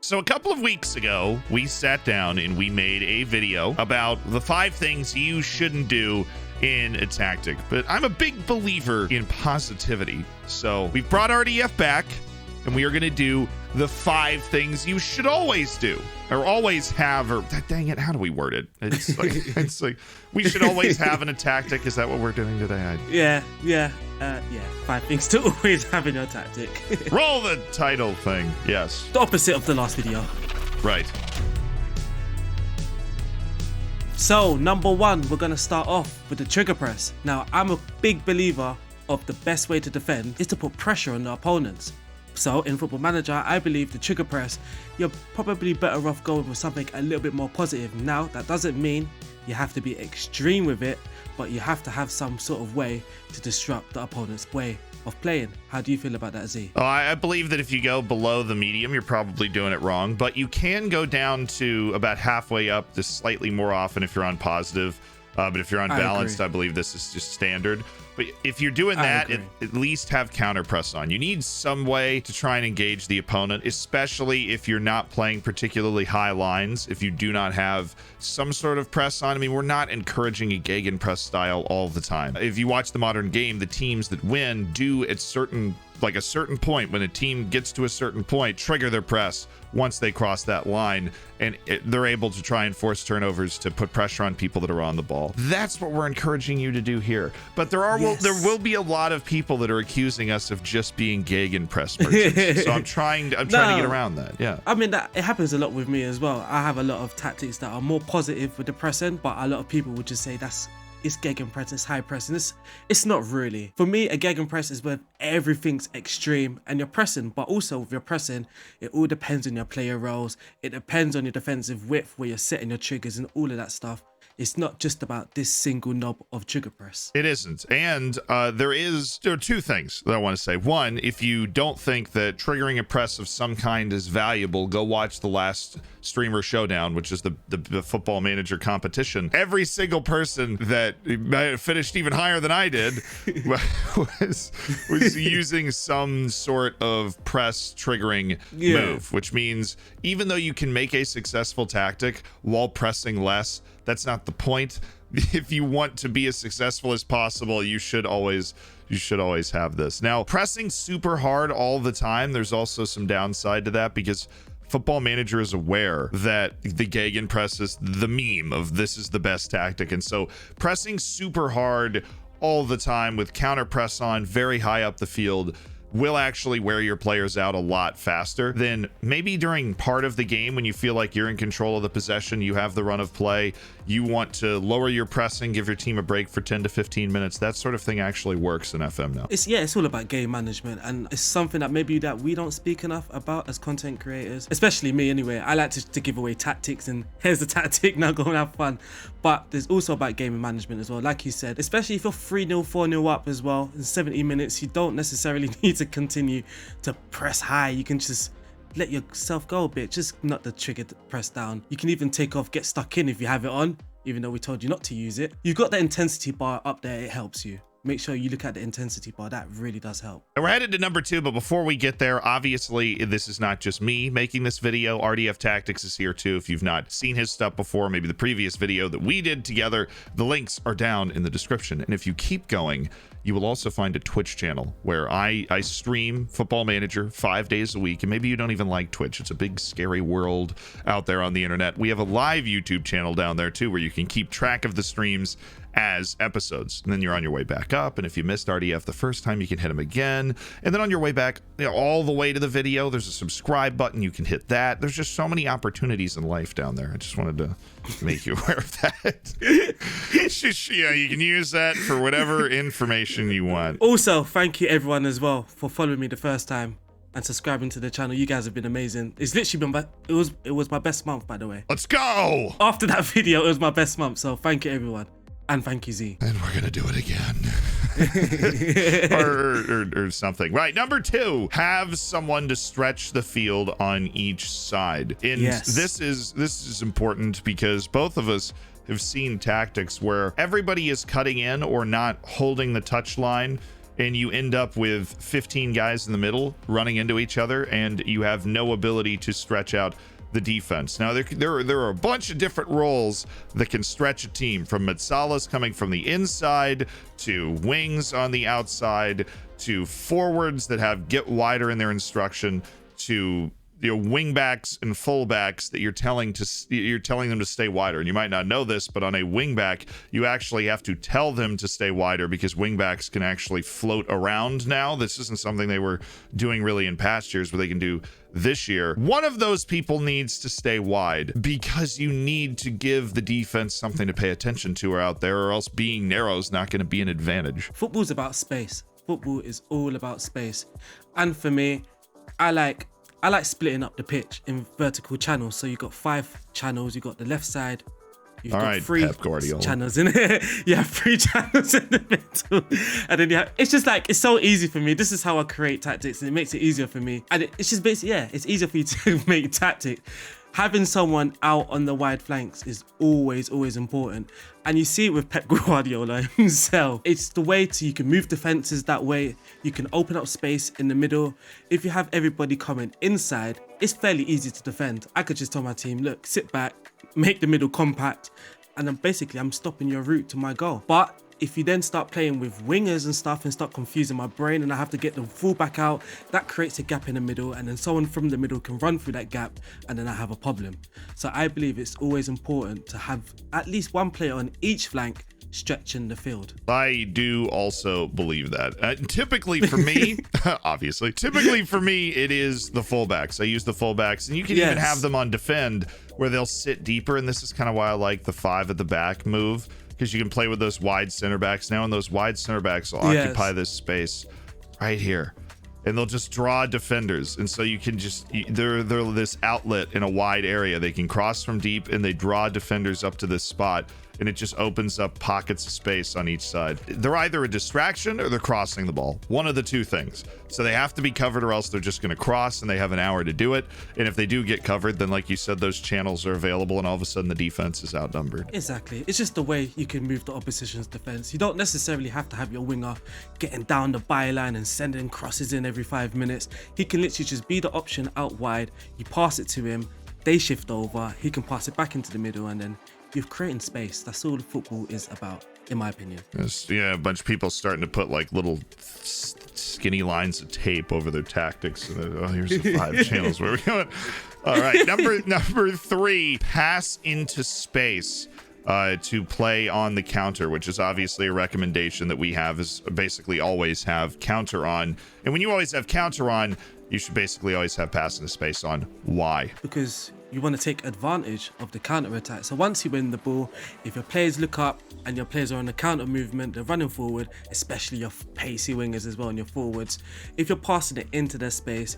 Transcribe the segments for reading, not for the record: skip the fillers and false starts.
So a couple of weeks ago, we sat down and we made a video about the 5 things you shouldn't do in a tactic. But I'm a big believer in positivity. So we've brought RDF back and we are going to do the 5 things you should always do or always have, or dang it, how do we word it? It's like we should always have in a tactic. Is that what we're doing today? Yeah. 5 things to always have in your tactic. Roll the title thing. Yes. The opposite of the last video. Right. So, number 1, we're going to start off with the trigger press. Now, I'm a big believer of the best way to defend is to put pressure on the opponents. So, in Football Manager, I believe the trigger press, you're probably better off going with something a little bit more positive. Now, that doesn't mean you have to be extreme with it, but you have to have some sort of way to disrupt the opponent's way of playing. How do you feel about that, Z? I believe that if you go below the medium, you're probably doing it wrong, but you can go down to about halfway up, just slightly more often if you're on positive. But if you're unbalanced, I believe this is just standard. But if you're doing that, at least have counter press on. You need some way to try and engage the opponent, especially if you're not playing particularly high lines. If you do not have some sort of press on, I mean, we're not encouraging a gegenpress style all the time. If you watch the modern game, the teams that win do at a certain point, when a team gets to a certain point, trigger their press once they cross that line, and they're able to try and force turnovers to put pressure on people that are on the ball. That's what we're encouraging you to do here. But there will be a lot of people that are accusing us of just being gegenpress merchants. So I'm trying to get around that. Yeah. I mean, it happens a lot with me as well. I have a lot of tactics that are more positive with the pressing, but a lot of people would just say it's gegenpress, it's high pressing. It's not really. For me, a gegenpress is where everything's extreme and you're pressing, but also with your pressing, it all depends on your player roles. It depends on your defensive width, where you're setting your triggers and all of that stuff. It's not just about this single knob of trigger press. It isn't. And there are 2 things that I want to say. One, if you don't think that triggering a press of some kind is valuable, go watch the last Streamer Showdown, which is the Football Manager competition. Every single person that finished even higher than I did was using some sort of press triggering move, which means even though you can make a successful tactic while pressing less, that's not the point. If you want to be as successful as possible, you should always have this. Now, pressing super hard all the time, there's also some downside to that, because Football Manager is aware that the gegenpress is the meme of this is the best tactic. And so pressing super hard all the time with counter press on very high up the field will actually wear your players out a lot faster than maybe during part of the game when you feel like you're in control of the possession, you have the run of play, you want to lower your pressing, give your team a break for 10 to 15 minutes. That sort of thing actually works in FM now. It's all about game management, and it's something that maybe that we don't speak enough about as content creators, especially me anyway. I like to give away tactics, and here's the tactic, now go and have fun. But there's also about game management as well, like you said, especially if you're 3-0, 4-0 up as well in 70 minutes, you don't necessarily need to continue to press high. You can just let yourself go a bit, just not the trigger press down. You can even take off, get stuck in if you have it on, even though we told you not to use it. You've got the intensity bar up there, it helps you. Make sure you look at the intensity bar, that really does help. And we're headed to number 2, but before we get there, obviously this is not just me making this video. RDF Tactics is here too. If you've not seen his stuff before, maybe the previous video that we did together, the links are down in the description. And if you keep going, you will also find a Twitch channel where I stream Football Manager 5 days a week. And maybe you don't even like Twitch. It's a big, scary world out there on the internet. We have a live YouTube channel down there too, where you can keep track of the streams as episodes, and then you're on your way back up. And if you missed RDF the first time, you can hit him again, and then on your way back, all the way to the video, there's a subscribe button, you can hit that. There's just so many opportunities in life down there. I just wanted to make you aware of that. You can use that for whatever information you want. Also, thank you everyone as well for following me the first time and subscribing to the channel. You guys have been amazing. It's literally been it was my best month, by the way. Let's go. After that video, it was my best month, so thank you everyone. And thank you, Z. And we're gonna do it again. or something. Right, number 2, have someone to stretch the field on each side. And this is important because both of us have seen tactics where everybody is cutting in or not holding the touch line and you end up with 15 guys in the middle running into each other, and you have no ability to stretch out the defense. Now there are a bunch of different roles that can stretch a team, from Metsalas coming from the inside, to wings on the outside, to forwards that have get wider in their instruction, to wing backs and fullbacks that you're telling them to stay wider. And you might not know this, but on a wing back, you actually have to tell them to stay wider, because wing backs can actually float around now. This isn't something they were doing really in past years, but they can do this year. One of those people needs to stay wide, because you need to give the defense something to pay attention to out there, or else being narrow is not going to be an advantage. Football's about space. Football is all about space. And for me, I like splitting up the pitch in vertical channels. So you've got 5 channels. You've got the left side. You've got 3 channels in it. You have 3 channels in the middle. And then it's just like, it's so easy for me. This is how I create tactics, and it makes it easier for me. And it's just basically, it's easier for you to make tactics. Having someone out on the wide flanks is always important. And you see it with Pep Guardiola himself. It's the way you can move defenses that way. You can open up space in the middle. If you have everybody coming inside, it's fairly easy to defend. I could just tell my team, look, sit back, make the middle compact, and then basically I'm stopping your route to my goal. But if you then start playing with wingers and stuff and start confusing my brain, and I have to get the fullback out, that creates a gap in the middle, and then someone from the middle can run through that gap, and then I have a problem. So I believe it's always important to have at least one player on each flank stretching the field. I do also believe that. Typically for me, typically for me, it is the fullbacks. I use the fullbacks, and you can even have them on defend, where they'll sit deeper, and this is kind of why I like the 5 at the back move, because you can play with those wide center backs now, and those wide center backs will occupy this space right here, and they'll just draw defenders. And so you can just, they're this outlet in a wide area. They can cross from deep, and they draw defenders up to this spot, and it just opens up pockets of space on each side. They're either a distraction or they're crossing the ball. One of the two things. So they have to be covered, or else they're just going to cross, and they have an hour to do it. And if they do get covered, then like you said, those channels are available, and all of a sudden the defense is outnumbered. Exactly. It's just the way you can move the opposition's defense. You don't necessarily have to have your winger getting down the byline and sending crosses in every 5 minutes. He can literally just be the option out wide. You pass it to him, they shift over, he can pass it back into the middle, and then you're creating space. That's all football is about, in my opinion. Yes, yeah, a bunch of people starting to put like little skinny lines of tape over their tactics. Oh, here's the 5 channels where we're going. All right, number 3, pass into space to play on the counter, which is obviously a recommendation that we have, is basically always have counter on. And when you always have counter on, you should basically always have pass into space on. Why? Because you want to take advantage of the counter attack. So once you win the ball, if your players look up and your players are on the counter movement, they're running forward, especially your pacey wingers as well and your forwards. If you're passing it into their space,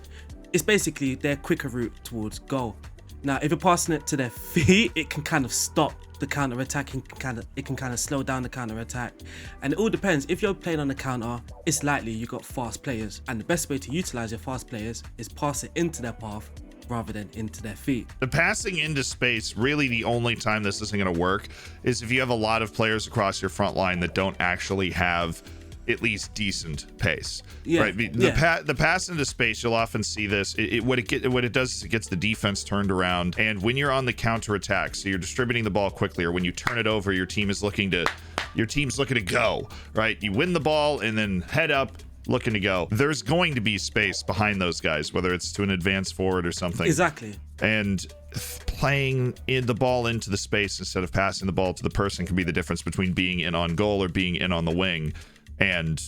it's basically their quicker route towards goal. Now, if you're passing it to their feet, it can kind of stop the counter attack. It can kind of slow down the counter attack, and it all depends. If you're playing on the counter, it's likely you got fast players, and the best way to utilize your fast players is pass it into their path rather than into their feet. The passing into space, really the only time this isn't going to work is if you have a lot of players across your front line that don't actually have at least decent pace. Right? The pass into space, you'll often see this. What it does is it gets the defense turned around, and when you're on the counter attack, so you're distributing the ball quickly, or when you turn it over, your team's looking to go, right? You win the ball and then head up, looking to go. There's going to be space behind those guys, whether it's to an advanced forward or something. Exactly. And playing in the ball into the space instead of passing the ball to the person can be the difference between being in on goal or being in on the wing, and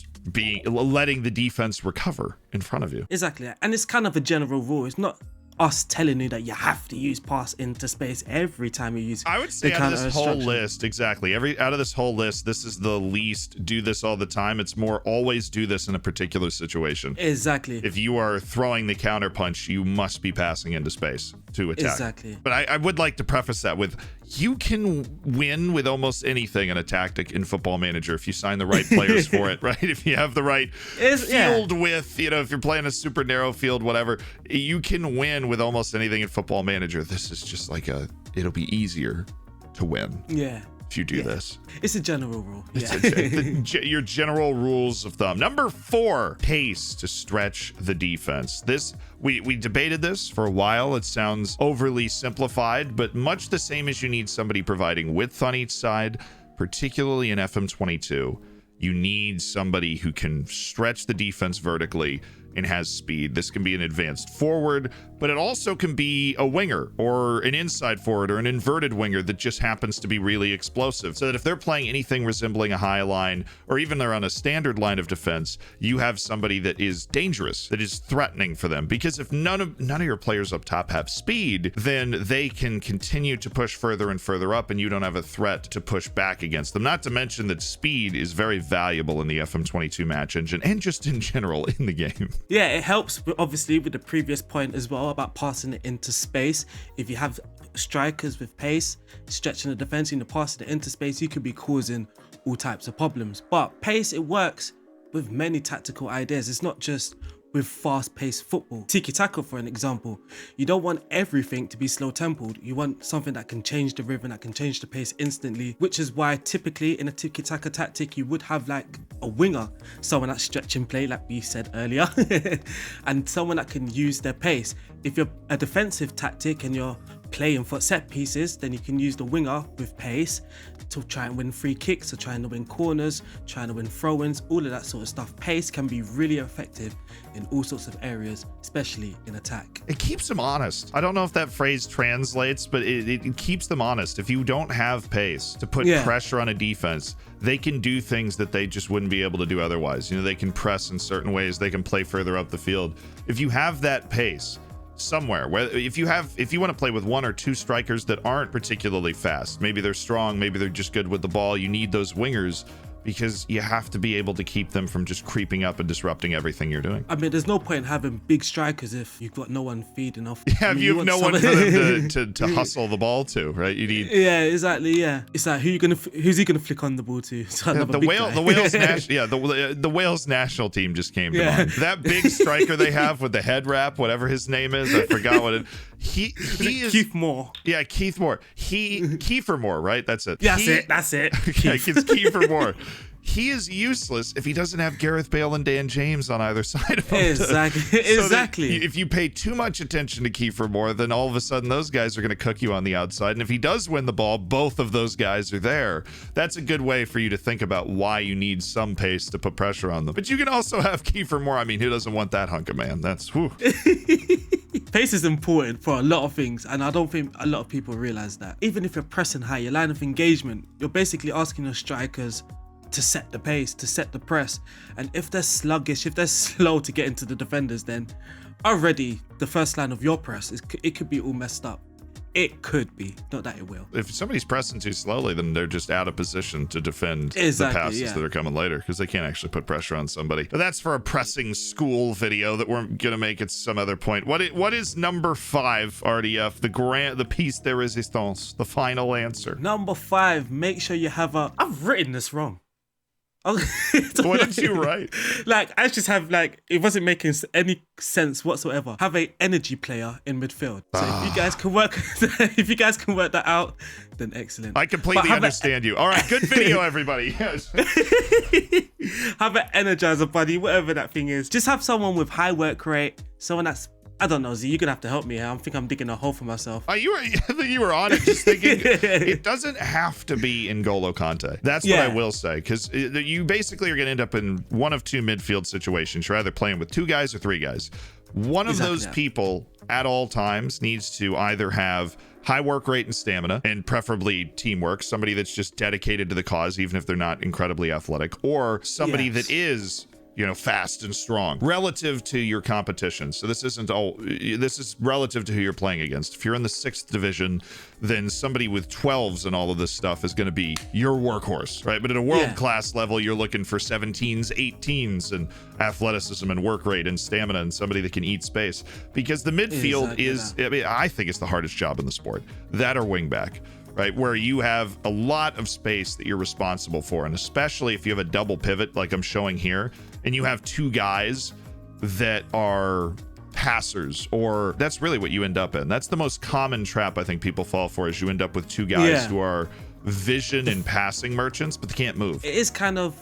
letting the defense recover in front of you. Exactly. And it's kind of a general rule. It's not us telling you that you have to use pass into space every time you use. I would say out of this whole list, exactly. Out of this whole list, this is the least do this all the time. It's more always do this in a particular situation. Exactly. If you are throwing the counter punch, you must be passing into space to attack. Exactly. But I would like to preface that with, you can win with almost anything in a tactic in Football Manager if you sign the right players for it, right? If you have the right field width, if you're playing a super narrow field, whatever, you can win with almost anything in Football Manager. This is just like it'll be easier to win. Yeah. if you do this. It's a general rule. Your general rules of thumb. Number 4, pace to stretch the defense. This we debated this for a while. It sounds overly simplified, but much the same as you need somebody providing width on each side, particularly in FM22. You need somebody who can stretch the defense vertically and has speed. This can be an advanced forward, but it also can be a winger or an inside forward or an inverted winger that just happens to be really explosive. So that if they're playing anything resembling a high line, or even they're on a standard line of defense, you have somebody that is dangerous, that is threatening for them. Because if none of your players up top have speed, then they can continue to push further and further up, and you don't have a threat to push back against them. Not to mention that speed is very valuable in the FM22 match engine and just in general in the game. Yeah, it helps obviously with the previous point as well about passing it into space. If you have strikers with pace, stretching the defense, passing it into space, you could be causing all types of problems. But pace, it works with many tactical ideas. It's not just with fast-paced football. Tiki-taka, for an example. You don't want everything to be slow-tempoed. You want something that can change the rhythm, that can change the pace instantly, which is why typically in a tiki-taka tactic, you would have like a winger, someone that's stretching play, like we said earlier, and someone that can use their pace. If you're a defensive tactic and you're playing for set pieces, then you can use the winger with pace to try and win free kicks, to trying to win corners, trying to win throw-ins, all of that sort of stuff. Pace can be really effective in all sorts of areas, especially in attack. It keeps them honest. I don't know if that phrase translates, but it keeps them honest. If you don't have pace to put pressure on a defense, they can do things that they just wouldn't be able to do otherwise. They can press in certain ways, they can play further up the field. If you have that pace somewhere, where if you want to play with 1 or 2 strikers that aren't particularly fast, maybe they're strong, maybe they're just good with the ball, you need those wingers because you have to be able to keep them from just creeping up and disrupting everything you're doing. I mean, there's no point in having big strikers if you've got no one feeding off. Yeah, you have no one for them to hustle the ball to, right? You need. Yeah, exactly. Yeah, it's like who's he gonna flick on the ball to? The Wales national team just came to mind. That big striker they have with the head wrap, whatever his name is, I forgot what it. He is Keith Moore. Yeah, Keith Moore. Kiefer Moore, right? That's it. Yeah, that's it. Yeah, it's Kiefer Moore. He is useless if he doesn't have Gareth Bale and Dan James on either side of him. Exactly. If you pay too much attention to Kiefer Moore, then all of a sudden those guys are going to cook you on the outside. And if he does win the ball, both of those guys are there. That's a good way for you to think about why you need some pace to put pressure on them. But you can also have Kiefer Moore. I mean, who doesn't want that hunk of man? That's whew. Pace is important for a lot of things, and I don't think a lot of people realize that. Even if you're pressing high, your line of engagement, you're basically asking your strikers to set the pace, to set the press. And if they're sluggish, if they're slow to get into the defenders, then already the first line of your press, it could be all messed up. It could be, not that it will. If somebody's pressing too slowly, then they're just out of position to defend the passes that are coming later because they can't actually put pressure on somebody. But that's for a pressing school video that we're gonna make at some other point. What is number 5, RDF? The piece de resistance, the final answer. Number 5, make sure you have I've written this wrong. What did you write? I just have it wasn't making any sense whatsoever. Have a energy player in midfield. So if you guys can work that out, then excellent. I completely understand you. All right, good video, everybody. Yes. Have an energizer buddy, whatever that thing is. Just have someone with high work rate, someone that's, I don't know, Z, you're gonna have to help me here. I think I'm digging a hole for myself. You were on it, just thinking it doesn't have to be N'Golo Kante. That's what I will say, because you basically are gonna end up in one of 2 midfield situations. You're either playing with 2 guys or 3 guys. One of those people at all times needs to either have high work rate and stamina, and preferably teamwork, somebody that's just dedicated to the cause, even if they're not incredibly athletic, or somebody that is fast and strong relative to your competition. So this is relative to who you're playing against. If you're in the 6th division, then somebody with 12s and all of this stuff is going to be your workhorse, right? But at a world-class level, you're looking for 17s, 18s, and athleticism and work rate and stamina, and somebody that can eat space. Because the midfield I think it's the hardest job in the sport. That or wingback. Right, where you have a lot of space that you're responsible for, and especially if you have a double pivot like I'm showing here, and you have 2 guys that are passers, or that's really what you end up in. That's the most common trap I think people fall for, is you end up with 2 guys who are vision and passing merchants, but they can't move. It is kind of,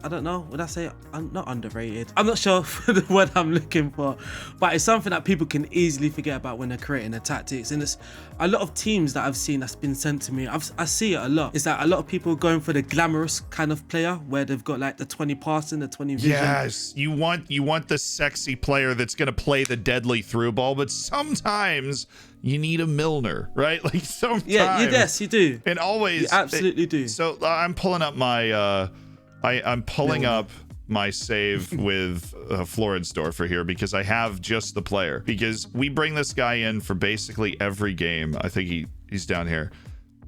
I don't know, would I say not underrated? I'm not sure for the word I'm looking for, but it's something that people can easily forget about when they're creating their tactics. And it's a lot of teams that I've seen that's been sent to me. I see it a lot. Is that a lot of people going for the glamorous kind of player where they've got like the 20 passing, the 20 vision. Yes, you want the sexy player that's going to play the deadly through ball, but sometimes you need a Milner, right? Like sometimes. Yeah, yes, you do. And always. You absolutely do. So I'm pulling up my I'm pulling up my save with Floridsdorfer here because I have just the player, because we bring this guy in for basically every game. I think he's down here.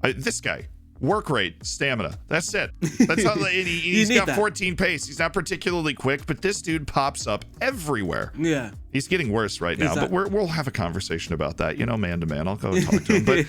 This guy, work rate, stamina. That's it. That's how he's got 14 pace. He's not particularly quick, but this dude pops up everywhere. Yeah. He's getting worse right now, Exactly. but we'll have a conversation about that, man to man. I'll go talk to him. But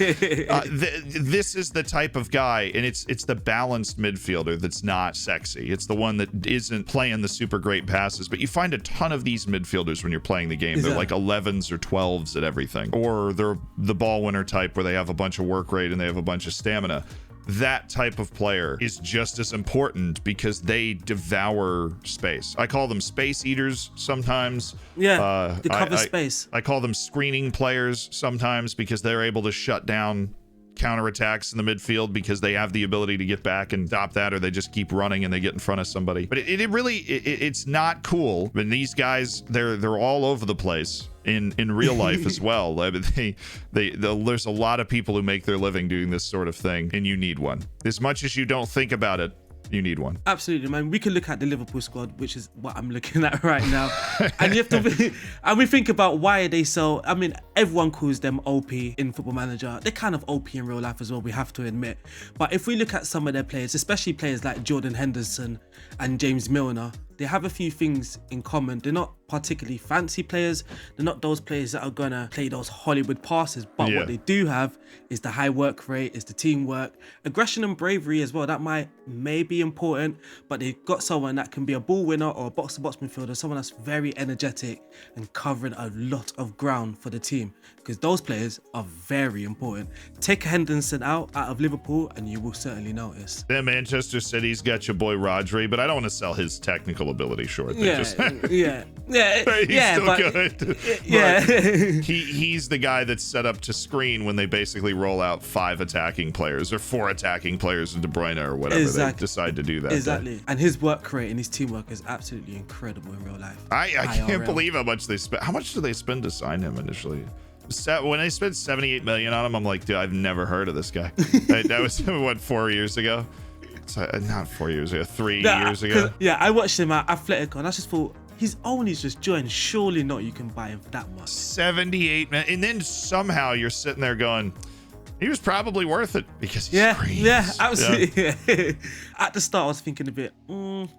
this is the type of guy, and it's the balanced midfielder that's not sexy. It's the one that isn't playing the super great passes. But you find a ton of these midfielders when you're playing the game. They're like 11s or 12s at everything, or they're the ball winner type where they have a bunch of work rate and they have a bunch of stamina. That type of player is just as important because they devour space. I call them space eaters sometimes. Yeah, they cover space. I call them screening players sometimes because they're able to shut down counterattacks in the midfield because they have the ability to get back and stop that, or they just keep running and they get in front of somebody. But it's not cool. And these guys, they're all over the place in real life as well. I mean, there's a lot of people who make their living doing this sort of thing, and you need one. As much as you don't think about it, you need one. Absolutely, man. We can look at the Liverpool squad, which is what I'm looking at right now. And you have to and we think about why are they so, I mean, everyone calls them OP in Football Manager. They're kind of OP in real life as well, we have to admit. But if we look at some of their players, especially players like Jordan Henderson and James Milner, they have a few things in common. They're not particularly fancy players. They're not those players that are gonna play those Hollywood passes. But what they do have is the high work rate, is the teamwork, aggression and bravery as well. That may be important, but they've got someone that can be a ball winner or a box-to-box midfielder, someone that's very energetic and covering a lot of ground for the team, because those players are very important. Take Henderson out of Liverpool and you will certainly notice. Yeah, Manchester City's got your boy Rodri, but I don't want to sell his technical ability short. He's still good. He's the guy that's set up to screen when they basically roll out 5 attacking players or 4 attacking players in De Bruyne or whatever they decide to do that. Exactly. And his work rate and his teamwork is absolutely incredible in real life. I can't believe how much they spent. How much did they spend to sign him initially? When they spent 78 million on him, I'm like, dude, I've never heard of this guy. That was what, 4 years ago? Not 4 years ago, 3 years ago. Yeah, I watched him at Atletico and I just thought, he's only just joined. Surely not you can buy him for that much. 78 million. And then somehow you're sitting there going, he was probably worth it because he screams. Yeah, absolutely. Yeah. At the start, I was thinking a bit,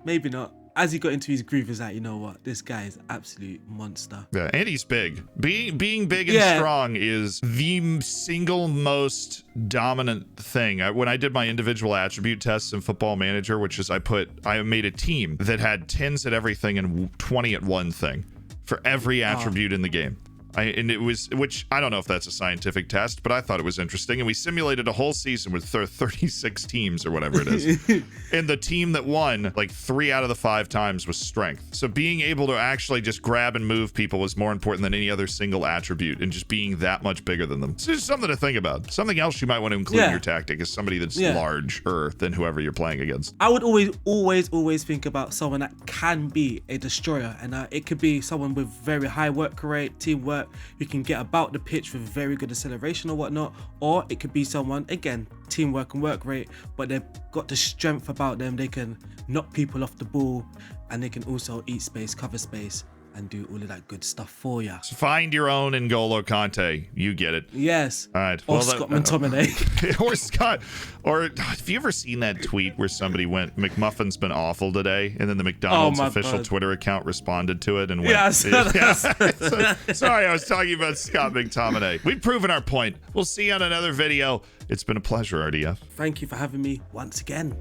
maybe not. As he got into his groove, is like, you know what, this guy is an absolute monster. Yeah, and he's big. Being big and strong is the single most dominant thing. When I did my individual attribute tests in Football Manager, which is I made a team that had 10s at everything and 20 at one thing for every attribute in the game. Which I don't know if that's a scientific test, but I thought it was interesting. And we simulated a whole season with 36 teams or whatever it is. And the team that won like 3 out of the 5 times was strength. So being able to actually just grab and move people was more important than any other single attribute, and just being that much bigger than them. So just something to think about. Something else you might want to include in your tactic is somebody that's larger than whoever you're playing against. I would always think about someone that can be a destroyer, and it could be someone with very high work rate, teamwork, who can get about the pitch with very good acceleration or whatnot, or it could be someone, again, teamwork and work rate, but they've got the strength about them. They can knock people off the ball, and they can also eat space, cover space, and do all of that good stuff for you. So find your own N'Golo Kante. You get it. Yes. All right. Or Scott McTominay. Or Scott. Or have you ever seen that tweet where somebody went, McMuffin's been awful today, and then the McDonald's official Twitter account responded to it and went, sorry, I was talking about Scott McTominay. We've proven our point. We'll see you on another video. It's been a pleasure, RDF. Thank you for having me once again.